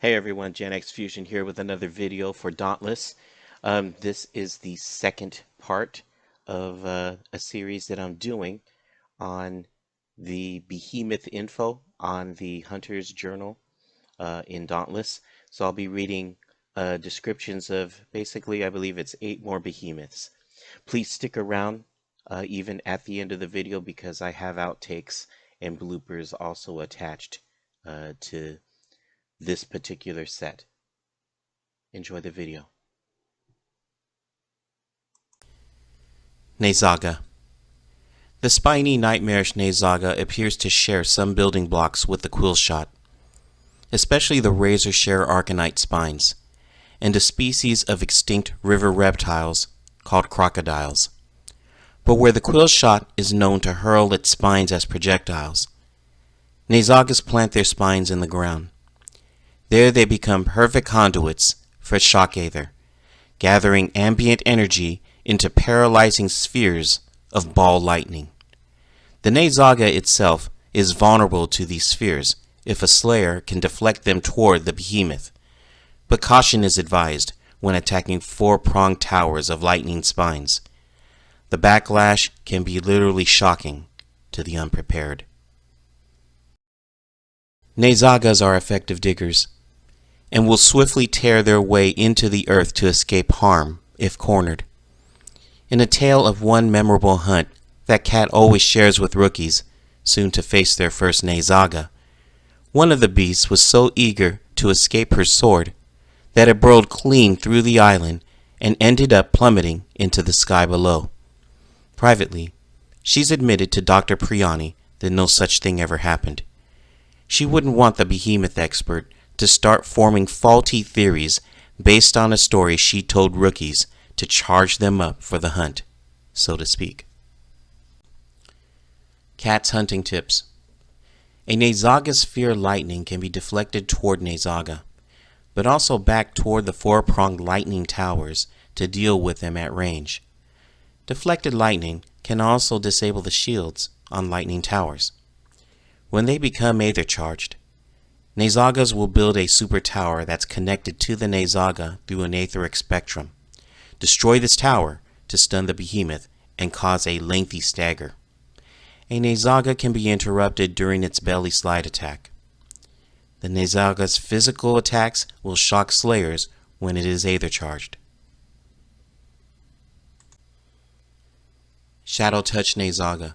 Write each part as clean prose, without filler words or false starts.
Hey everyone, Gen X Fusion here with another video for Dauntless. This is the second part of a series that I'm doing on the Behemoth info on the Hunter's Journal in Dauntless. So I'll be reading descriptions of basically, I believe it's 8 more Behemoths. Please stick around even at the end of the video because I have outtakes and bloopers also attached to this particular set. Enjoy the video. Nayzaga. The spiny, nightmarish Nayzaga appears to share some building blocks with the Quillshot, especially the razor-share arcanite spines, and a species of extinct river reptiles called crocodiles. But where the Quillshot is known to hurl its spines as projectiles, Nayzagas plant their spines in the ground. There they become perfect conduits for shock aether, gathering ambient energy into paralyzing spheres of ball lightning. The Nayzaga itself is vulnerable to these spheres if a slayer can deflect them toward the Behemoth, but caution is advised when attacking four-pronged towers of lightning spines. The backlash can be literally shocking to the unprepared. Nayzagas are effective diggers, and will swiftly tear their way into the earth to escape harm if cornered. In a tale of one memorable hunt that Cat always shares with rookies, soon to face their first Nayzaga, one of the beasts was so eager to escape her sword that it burrowed clean through the island and ended up plummeting into the sky below. Privately, she's admitted to Dr. Priani that no such thing ever happened. She wouldn't want the Behemoth expert to start forming faulty theories based on a story she told rookies to charge them up for the hunt, so to speak. Cat's hunting tips. A Nayzaga's fear lightning can be deflected toward Nayzaga, but also back toward the four-pronged lightning towers to deal with them at range. Deflected lightning can also disable the shields on lightning towers. When they become aether charged, Nayzagas will build a super tower that's connected to the Nayzaga through an aetheric spectrum. Destroy this tower to stun the Behemoth and cause a lengthy stagger. A Nayzaga can be interrupted during its belly slide attack. The Nayzaga's physical attacks will shock slayers when it is aether charged. Shadowtouched Nayzaga.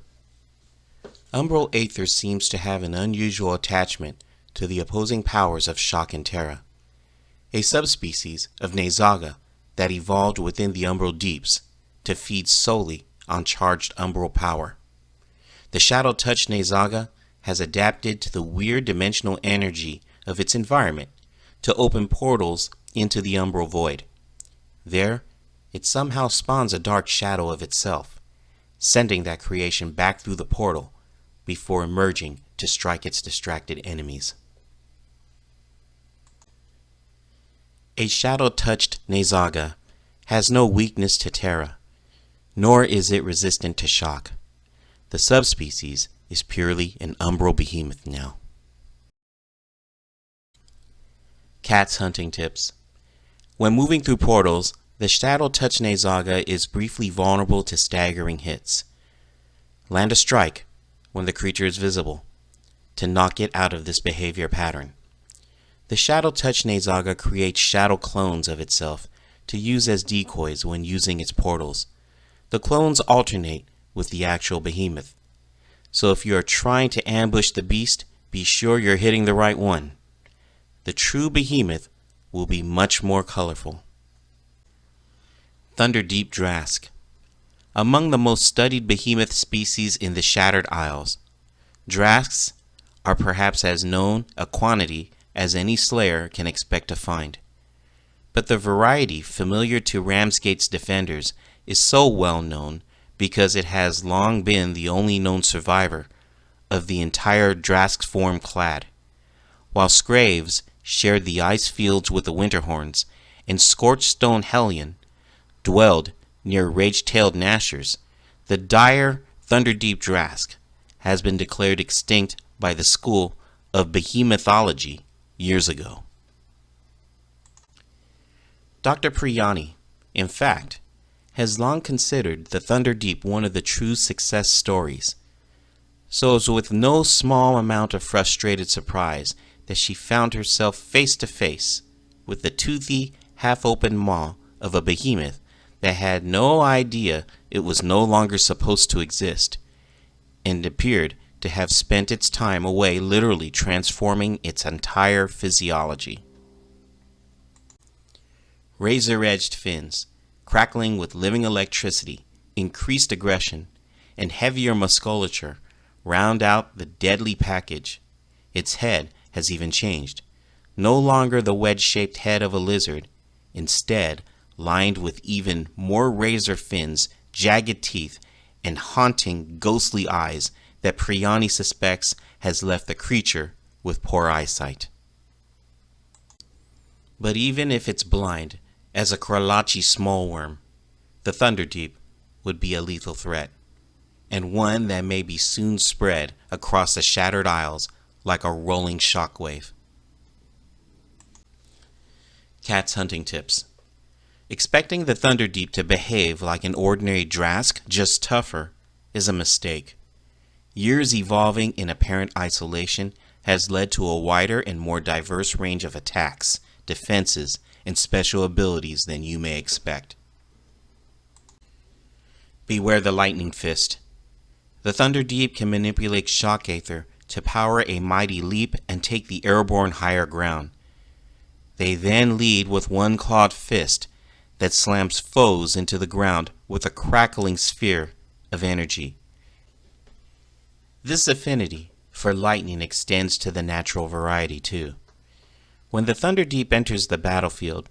Umbral Aether seems to have an unusual attachment to the opposing powers of Shock and Terra, a subspecies of Nayzaga that evolved within the Umbral Deeps to feed solely on charged Umbral power. The Shadowtouched Nayzaga has adapted to the weird dimensional energy of its environment to open portals into the Umbral Void. There, it somehow spawns a dark shadow of itself, sending that creation back through the portal before emerging to strike its distracted enemies. A Shadowtouched Nayzaga has no weakness to Terra, nor is it resistant to shock. The subspecies is purely an Umbral Behemoth now. Cat's hunting tips. When moving through portals, the Shadowtouched Nayzaga is briefly vulnerable to staggering hits. Land a strike when the creature is visible to knock it out of this behavior pattern. The Shadowtouched Nayzaga creates shadow clones of itself to use as decoys when using its portals. The clones alternate with the actual Behemoth, so if you are trying to ambush the beast, be sure you're hitting the right one. The true Behemoth will be much more colorful. Thunderdeep Drask. Among the most studied Behemoth species in the Shattered Isles, Drasks are perhaps as known a quantity as any slayer can expect to find. But the variety familiar to Ramsgate's defenders is so well known because it has long been the only known survivor of the entire Drask form clad. While Scraves shared the ice fields with the Winterhorns, and Scorched Stone Hellion dwelled near rage-tailed Gnashers, the dire Thunderdeep Drask has been declared extinct by the school of Behemothology years ago. Dr. Priyani, in fact, has long considered the Thunderdeep one of the true success stories. So it was with no small amount of frustrated surprise that she found herself face to face with the toothy, half-open maw of a behemoth that had no idea it was no longer supposed to exist, and appeared to have spent its time away literally transforming its entire physiology. Razor-edged fins, crackling with living electricity, increased aggression, and heavier musculature round out the deadly package. Its head has even changed. No longer the wedge-shaped head of a lizard, instead lined with even more razor fins, jagged teeth, and haunting, ghostly eyes that Priyani suspects has left the creature with poor eyesight. But even if it's blind as a Kralachi smallworm, the Thunderdeep would be a lethal threat, and one that may be soon spread across the Shattered Isles like a rolling shockwave. Cat's hunting tips. Expecting the Thunderdeep to behave like an ordinary Drask, just tougher, is a mistake. Years evolving in apparent isolation has led to a wider and more diverse range of attacks, defenses, and special abilities than you may expect. Beware the Lightning Fist. The Thunderdeep can manipulate Shock Aether to power a mighty leap and take the airborne higher ground. They then lead with one clawed fist that slams foes into the ground with a crackling sphere of energy. This affinity for lightning extends to the natural variety too. When the Thunderdeep enters the battlefield,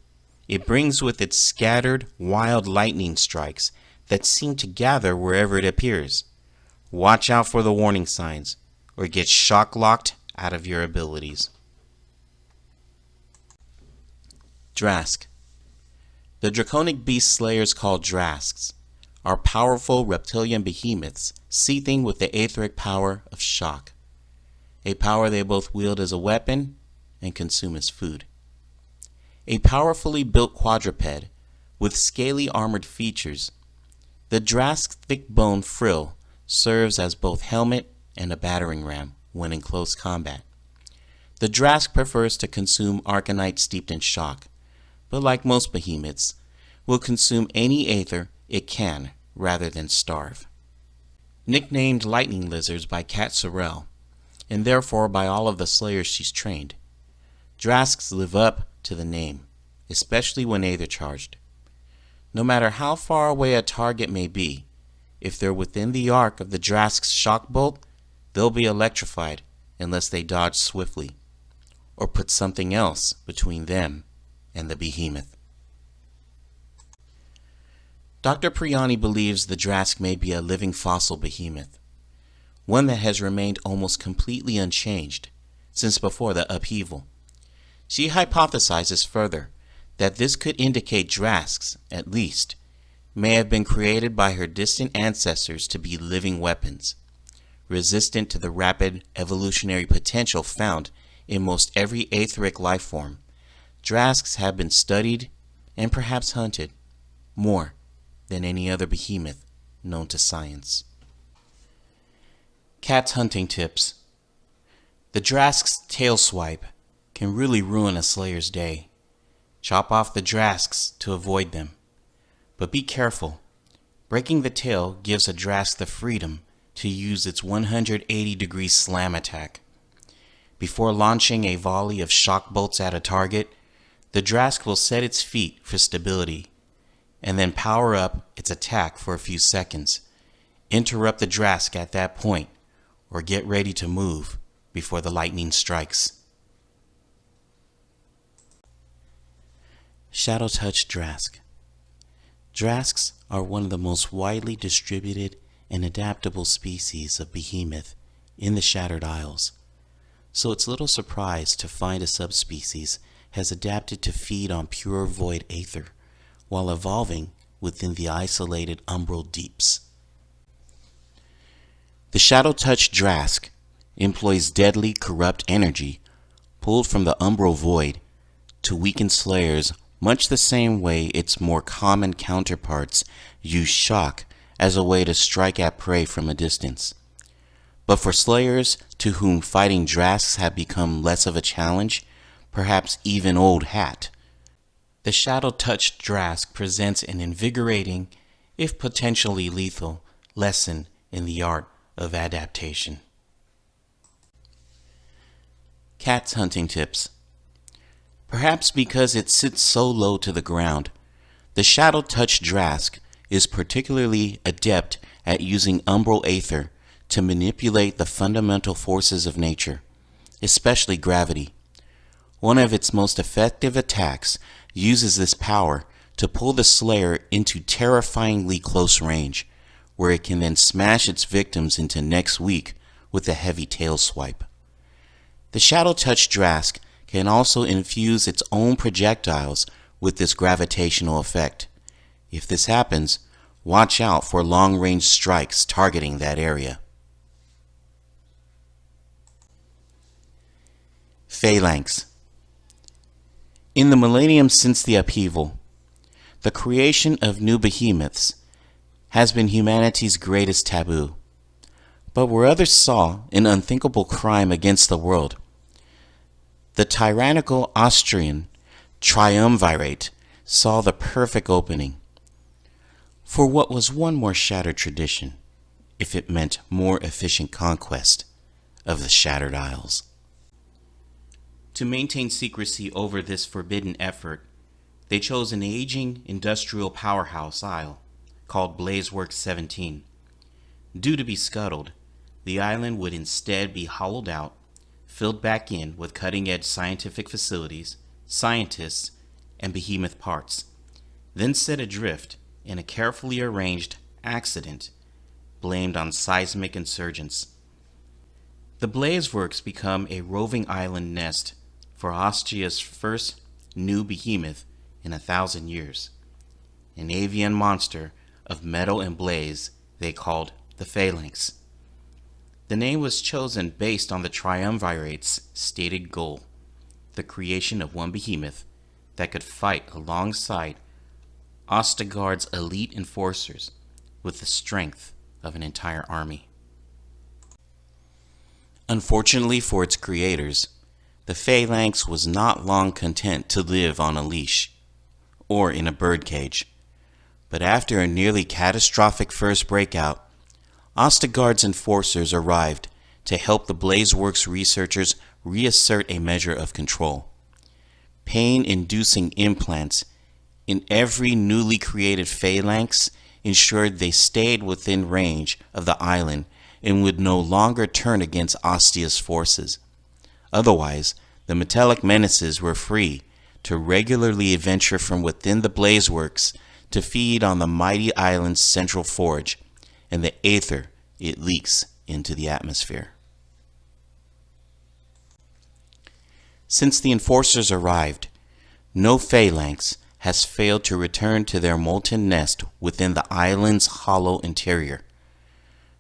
it brings with it scattered, wild lightning strikes that seem to gather wherever it appears. Watch out for the warning signs, or get shock-locked out of your abilities. Drask. The draconic beast slayers called Drasks are powerful reptilian behemoths seething with the aetheric power of shock, a power they both wield as a weapon and consume as food. A powerfully built quadruped with scaly armored features, the Drask's thick bone frill serves as both helmet and a battering ram when in close combat. The Drask prefers to consume arcanite steeped in shock, but like most behemoths, will consume any aether it can rather than starve. Nicknamed lightning lizards by Kat Sorrell, and therefore by all of the slayers she's trained, Drasks live up to the name, especially when aether charged. No matter how far away a target may be, if they're within the arc of the Drask's shock bolt, they'll be electrified unless they dodge swiftly, or put something else between them and the behemoth. Dr. Priyani believes the Drask may be a living fossil behemoth, one that has remained almost completely unchanged since before the upheaval. She hypothesizes further that this could indicate Drasks, at least, may have been created by her distant ancestors to be living weapons, resistant to the rapid evolutionary potential found in most every aetheric life form. Drasks have been studied and perhaps hunted more than any other behemoth known to science. Cat's hunting tips. The Drask's tail swipe can really ruin a slayer's day. Chop off the Drasks to avoid them. But be careful. Breaking the tail gives a Drask the freedom to use its 180-degree slam attack. Before launching a volley of shock bolts at a target, the Drask will set its feet for stability, and then power up its attack for a few seconds. Interrupt the Drask at that point, or get ready to move before the lightning strikes. Shadowtouched Drask. Drasks are one of the most widely distributed and adaptable species of behemoth in the Shattered Isles, so it's little surprise to find a subspecies has adapted to feed on pure void aether while evolving within the isolated umbral deeps. The Shadowtouched Drask employs deadly corrupt energy pulled from the umbral void to weaken slayers much the same way its more common counterparts use shock as a way to strike at prey from a distance. But for slayers to whom fighting Drasks have become less of a challenge, perhaps even old hat, the Shadowtouched Drask presents an invigorating, if potentially lethal, lesson in the art of adaptation. Cat's hunting tips. Perhaps because it sits so low to the ground, the Shadowtouched Drask is particularly adept at using umbral aether to manipulate the fundamental forces of nature, especially gravity. One of its most effective attacks uses this power to pull the slayer into terrifyingly close range, where it can then smash its victims into next week with a heavy tail swipe. The Shadowtouched Drask can also infuse its own projectiles with this gravitational effect. If this happens, watch out for long-range strikes targeting that area. Phalanx. In the millennium since the upheaval, the creation of new behemoths has been humanity's greatest taboo. But where others saw an unthinkable crime against the world, the tyrannical Austrian triumvirate saw the perfect opening for what was one more shattered tradition, if it meant more efficient conquest of the Shattered Isles. To maintain secrecy over this forbidden effort, they chose an aging industrial powerhouse isle called Blazeworks 17. Due to be scuttled, the island would instead be hollowed out, filled back in with cutting-edge scientific facilities, scientists, and behemoth parts, then set adrift in a carefully arranged accident blamed on seismic insurgents. The Blazeworks become a roving island nest for Austria's first new behemoth in 1,000 years, an avian monster of metal and blaze they called the Phalanx. The name was chosen based on the triumvirate's stated goal, the creation of one behemoth that could fight alongside Ostigard's elite enforcers with the strength of an entire army. Unfortunately for its creators, the Phalanx was not long content to live on a leash or in a birdcage. But after a nearly catastrophic first breakout, Ostigard's enforcers arrived to help the Blazeworks researchers reassert a measure of control. Pain-inducing implants in every newly created Phalanx ensured they stayed within range of the island and would no longer turn against Ostia's forces. Otherwise, the metallic menaces were free to regularly venture from within the Blazeworks to feed on the mighty island's central forge and the aether it leaks into the atmosphere. Since the enforcers arrived, no Phalanx has failed to return to their molten nest within the island's hollow interior.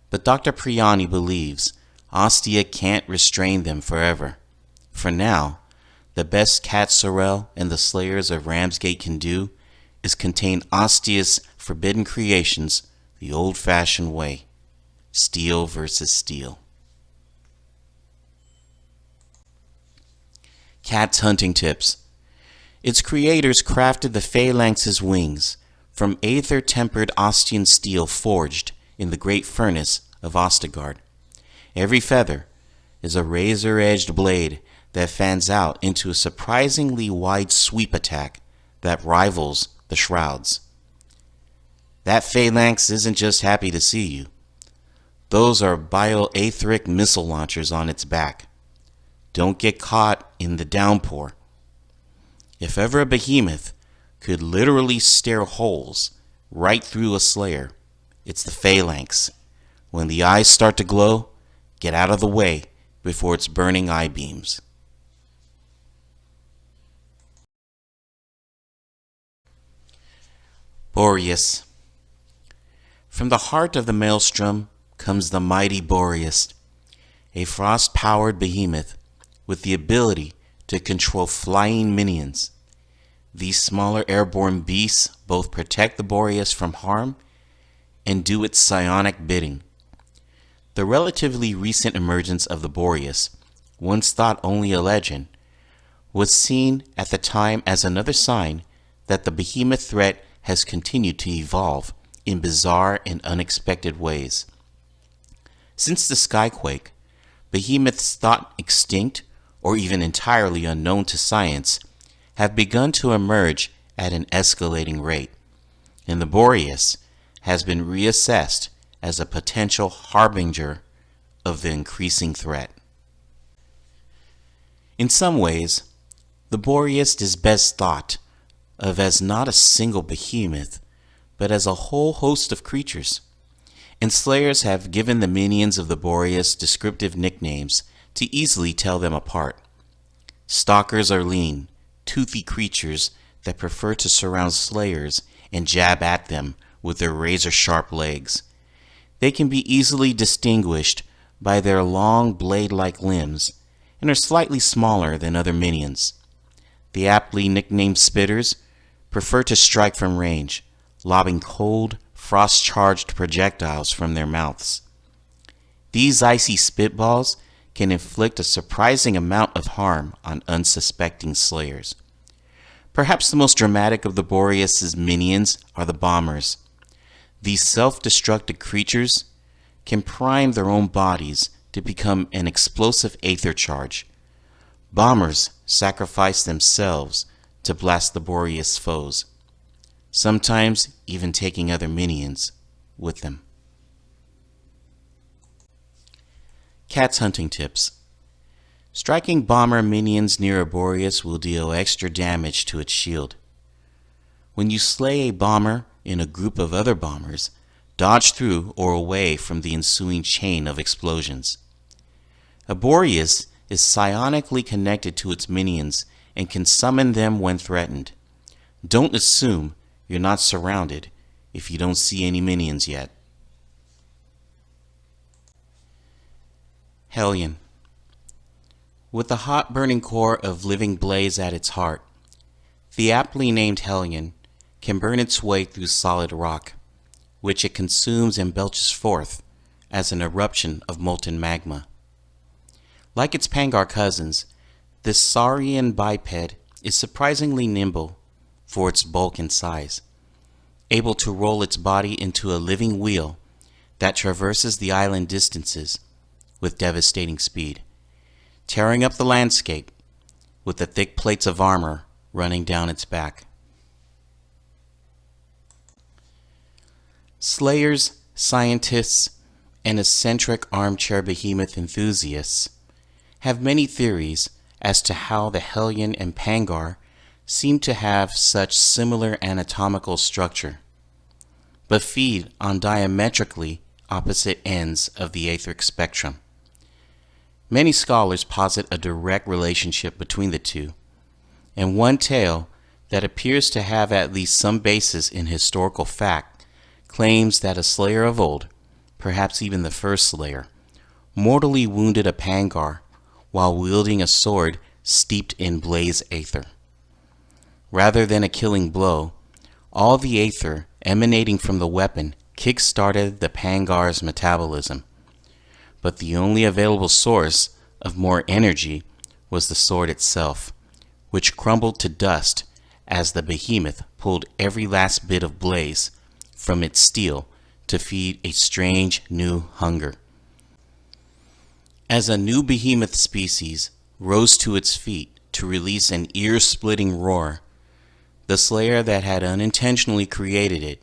But Dr. Priani believes Ostia can't restrain them forever. For now, the best Cat Sorrel and the Slayers of Ramsgate can do is contain Ostia's forbidden creations the old-fashioned way. Steel versus steel. Cat's hunting tips. Its creators crafted the Phalanx's wings from aether-tempered Ostian steel forged in the great furnace of Ostigard. Every feather is a razor-edged blade that fans out into a surprisingly wide sweep attack that rivals the shrouds. That Phalanx isn't just happy to see you. Those are bioaetheric missile launchers on its back. Don't get caught in the downpour. If ever a behemoth could literally stare holes right through a slayer, it's the Phalanx. When the eyes start to glow, get out of the way before its burning eye beams. Boreus. From the heart of the maelstrom comes the mighty Boreus, a frost-powered behemoth with the ability to control flying minions. these smaller airborne beasts both protect the Boreus from harm and do its psionic bidding. The relatively recent emergence of the Boreus, once thought only a legend, was seen at the time as another sign that the behemoth threat has continued to evolve in bizarre and unexpected ways. Since the Skyquake, behemoths thought extinct or even entirely unknown to science have begun to emerge at an escalating rate, and the Boreus has been reassessed as a potential harbinger of the increasing threat. In some ways, the Boreus is best thought of as not a single behemoth, but as a whole host of creatures, and slayers have given the minions of the Boreus descriptive nicknames to easily tell them apart. Stalkers are lean, toothy creatures that prefer to surround slayers and jab at them with their razor-sharp legs. They can be easily distinguished by their long blade-like limbs and are slightly smaller than other minions. The aptly nicknamed spitters prefer to strike from range, lobbing cold, frost-charged projectiles from their mouths. These icy spitballs can inflict a surprising amount of harm on unsuspecting slayers. Perhaps the most dramatic of the Boreus's minions are the bombers. These self-destructive creatures can prime their own bodies to become an explosive aether charge. Bombers sacrifice themselves to blast the Boreus foes, sometimes even taking other minions with them. Cat's hunting tips. Striking bomber minions near a Boreus will deal extra damage to its shield. When you slay a bomber in a group of other bombers, dodge through or away from the ensuing chain of explosions. A Boreus is psionically connected to its minions and can summon them when threatened. Don't assume you're not surrounded if you don't see any minions yet. Hellion. With the hot burning core of living blaze at its heart, the aptly named Hellion can burn its way through solid rock, which it consumes and belches forth as an eruption of molten magma. Like its Pangar cousins, this saurian biped is surprisingly nimble for its bulk and size, able to roll its body into a living wheel that traverses the island distances with devastating speed, tearing up the landscape with the thick plates of armor running down its back. Slayers, scientists, and eccentric armchair behemoth enthusiasts have many theories as to how the Hellion and Pangar seem to have such similar anatomical structure, but feed on diametrically opposite ends of the aetheric spectrum. Many scholars posit a direct relationship between the two, and one tale that appears to have at least some basis in historical fact claims that a slayer of old, perhaps even the first slayer, mortally wounded a Pangar while wielding a sword steeped in blaze aether. Rather than a killing blow, all the aether emanating from the weapon kick-started the Pangar's metabolism, but the only available source of more energy was the sword itself, which crumbled to dust as the behemoth pulled every last bit of blaze from its steel to feed a strange new hunger. As a new behemoth species rose to its feet to release an ear-splitting roar, the slayer that had unintentionally created it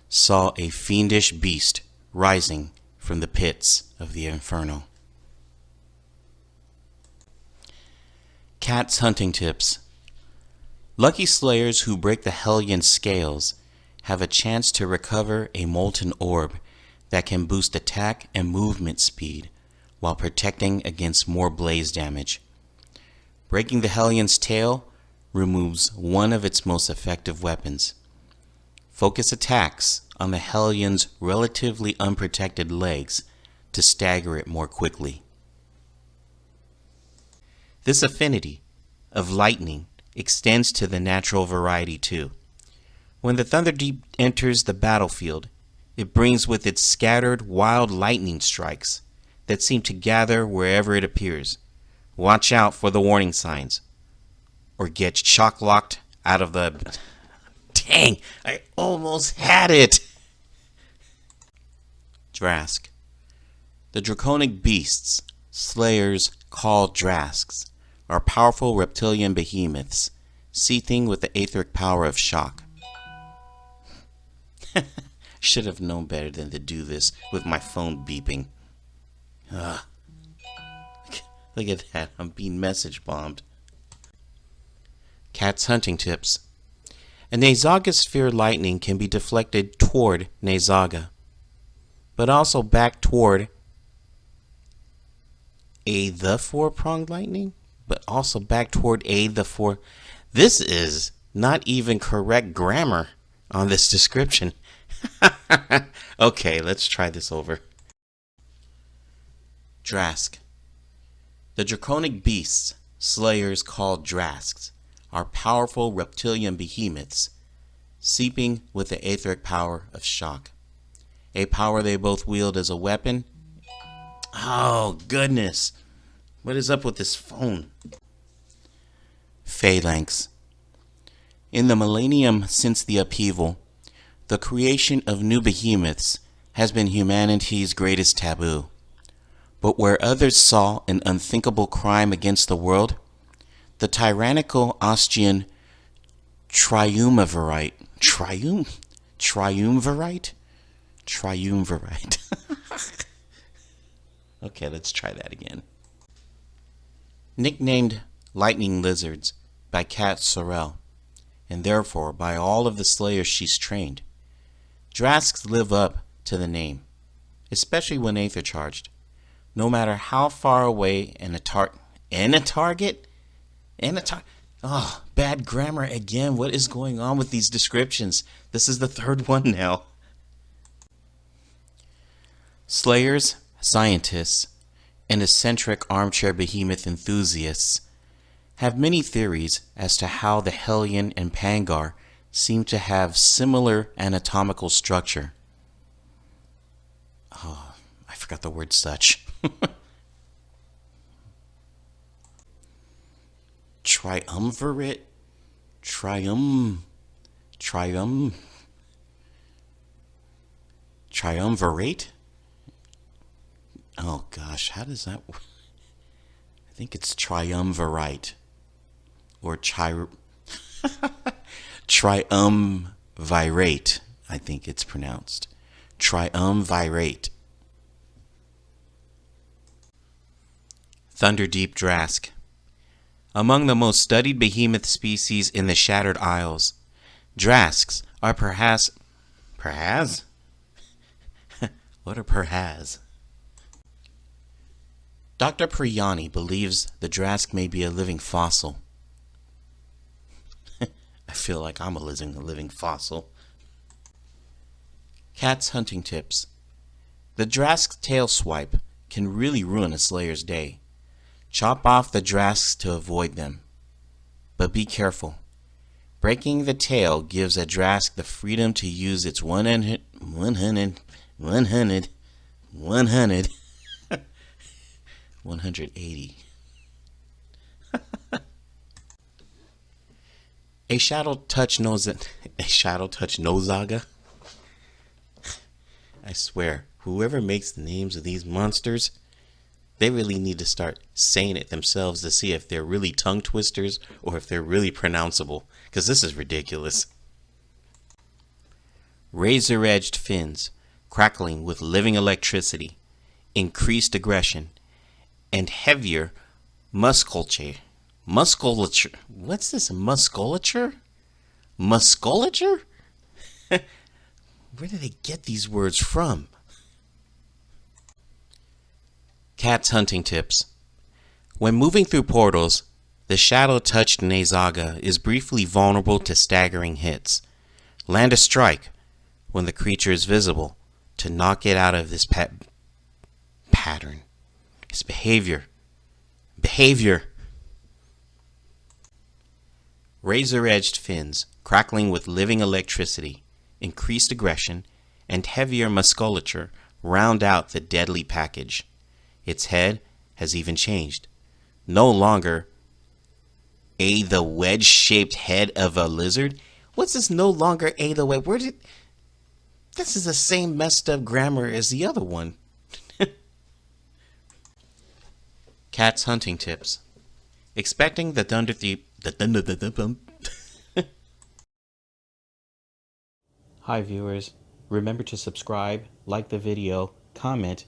saw a fiendish beast rising from the pits of the inferno. Cat's hunting tips. Lucky slayers who break the Hellion scales have a chance to recover a molten orb that can boost attack and movement speed while protecting against more blaze damage. Breaking the Hellion's tail removes one of its most effective weapons. Focus attacks on the Hellion's relatively unprotected legs to stagger it more quickly. This affinity of lightning extends to the natural variety too. When the Thunderdeep enters the battlefield, it brings with it scattered wild lightning strikes that seem to gather wherever it appears. Watch out for the warning signs, or get shock-locked out of the... Dang, I almost had it! Drask. The draconic beasts, slayers called Drasks, are powerful reptilian behemoths, seething with the aetheric power of shock. Should have known better than to do this with my phone beeping. Ugh. Look at that, I'm being message bombed. Cat's hunting tips. A Nayzaga sphere lightning can be deflected toward Nayzaga, but also back toward the four-pronged lightning, but also back toward the four. This is not even correct grammar on this description. Okay, let's try this over. Drask. The draconic beasts, slayers called Drasks, are powerful reptilian behemoths, seeping with the aetheric power of shock. A power they both wield as a weapon. Oh, goodness. What is up with this phone? Phalanx. In the millennium since the upheaval, the creation of new behemoths has been humanity's greatest taboo. But where others saw an unthinkable crime against the world, the tyrannical Austrian triumvirate. Okay, let's try that again. Nicknamed lightning lizards by Kat Sorrell, and therefore by all of the slayers she's trained, Drasks live up to the name, especially when aether charged. No matter how far away Oh, bad grammar again. What is going on with these descriptions? This is the third one now. Slayers, scientists, and eccentric armchair behemoth enthusiasts have many theories as to how the Hellion and Pangar seem to have similar anatomical structure. Oh, I forgot the word such. Triumvirate? Triumvirate? Oh gosh, how does that work? I think it's triumvirate. Or triumvirate, I think it's pronounced. Triumvirate. Thunderdeep Drask. Among the most studied behemoth species in the Shattered Isles, Drasks are perhaps... What are perhaps? Dr. Priyani believes the Drask may be a living fossil. I feel like I'm a living fossil. Cat's hunting tips. The Drask's tail swipe can really ruin a slayer's day. Chop off the Drasks to avoid them. But be careful. Breaking the tail gives a Drask the freedom to use its 180 A Shadowtouched Nayzaga. I swear, whoever makes the names of these monsters, they really need to start saying it themselves to see if they're really tongue twisters or if they're really pronounceable, because this is ridiculous. Razor-edged fins, crackling with living electricity, increased aggression, and heavier musculature. What's this? Musculature? Where do they get these words from? Cat's hunting tips. When moving through portals, the Shadowtouched Nayzaga is briefly vulnerable to staggering hits. Land a strike when the creature is visible to knock it out of this pattern. Its behavior. Razor-edged fins, crackling with living electricity, increased aggression, and heavier musculature round out the deadly package. Its head has even changed. No longer the wedge-shaped head of a lizard. What's this no longer the wedge? This is the same messed up grammar as the other one. Cat's hunting tips. Expecting the Thunderdeep. Hi viewers, remember to subscribe, like the video, comment,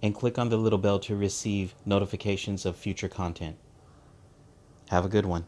and click on the little bell to receive notifications of future content. Have a good one.